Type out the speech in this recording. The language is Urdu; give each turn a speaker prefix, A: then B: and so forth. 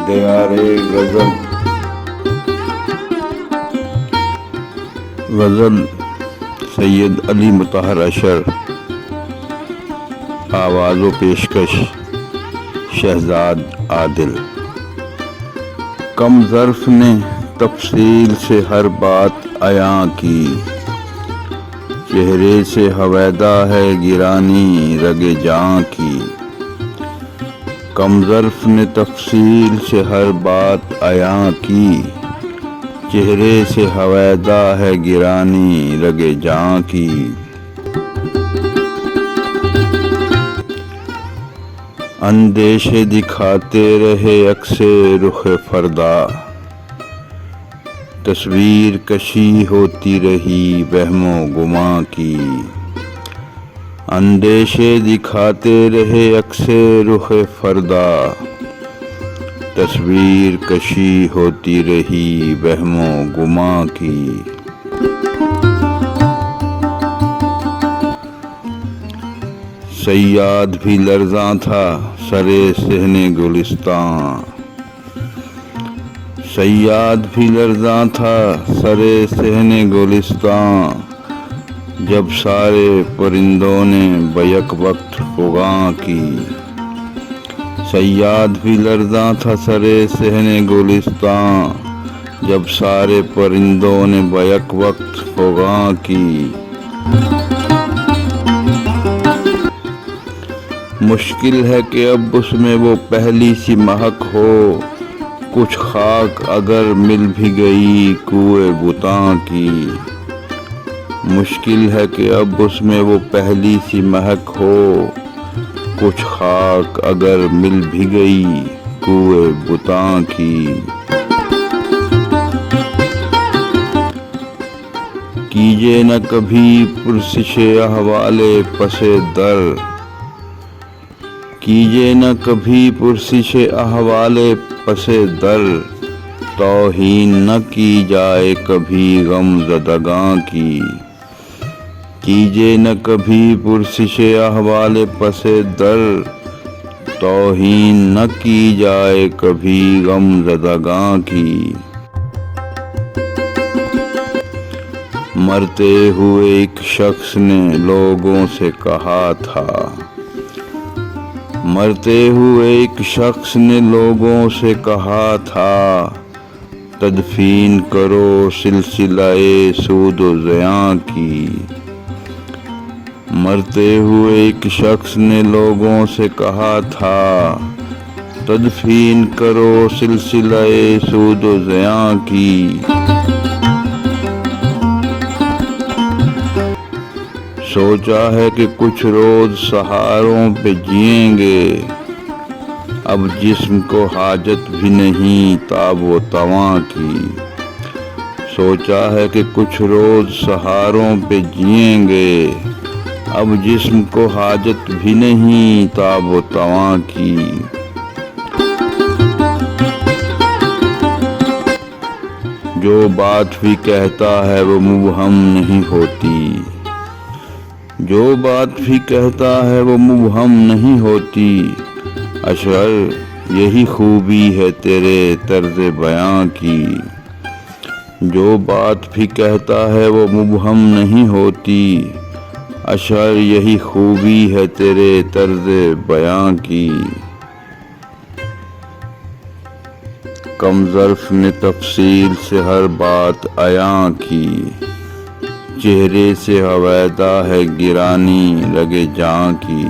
A: دیارے غزل سید علی مطہر اشر، آواز و پیشکش شہزاد عادل۔ کم ظرف نے تفصیل سے ہر بات عیاں کی، چہرے سے ہویدا ہے گرانی رگ جاں کی۔ کم ظرف نے تفصیل سے ہر بات عیاں کی، چہرے سے ہویدا ہے گرانی رگ جاں کی۔ اندیشے دکھاتے رہے عکس رخ فردا، تصویر کشی ہوتی رہی وہم و گماں کی۔ اندیشے دکھاتے رہے عکس رخ فردا، تصویر کشی ہوتی رہی وہم و گماں کی۔ صیاد بھی لرزاں تھا سرے صحن گلستاں، صیاد بھی لرزاں تھا سرے صحن گلستاں، جب سارے پرندوں نے بیک وقت فغاں کی۔ صیاد بھی لرزاں تھا سرے صحن گلستاں، جب سارے پرندوں نے بیک وقت فغاں کی۔ مشکل ہے کہ اب اس میں وہ پہلی سی مہک ہو، کچھ خاک اگر مل بھی گئی کوئے بتاں کی۔ مشکل ہے کہ اب اس میں وہ پہلی سی مہک ہو، کچھ خاک اگر مل بھی گئی کوئے بتاں کی۔ کیجے نہ کبھی پرسش احوال پس در، کیجے نہ کبھی پرسش احوال پس در، توہین نہ کی جائے کبھی غم زدگاں کی۔ کیجے نہ کبھی پرسش احوال پس در، توہین نہ کی جائے کبھی غم زدگاں کی۔ مرتے ہوئے ایک شخص نے لوگوں سے کہا تھا، مرتے ہوئے ایک شخص نے لوگوں سے کہا تھا، تدفین کرو سلسلہ سود و زیاں کی۔ مرتے ہوئے ایک شخص نے لوگوں سے کہا تھا، تدفین کرو سلسلہ سود و زیاں کی۔ سوچا ہے کہ کچھ روز سہاروں پہ جئیں گے، اب جسم کو حاجت بھی نہیں تاب و تواں کی۔ سوچا ہے کہ کچھ روز سہاروں پہ جئیں گے، اب جسم کو حاجت بھی نہیں تاب و تواں کی۔ جو بات بھی کہتا ہے وہ مبہم نہیں ہوتی، جو بات بھی کہتا ہے وہ مبہم نہیں ہوتی۔ اشعر یہی خوبی ہے تیرے طرز بیاں کی، جو بات بھی کہتا ہے وہ مبہم نہیں ہوتی۔ اشعر یہی خوبی ہے تیرے طرز بیاں کی۔ کم ظرف نے تفصیل سے ہر بات عیاں کی، چہرے سے ہویدا ہے گرانی رگ جاں کی۔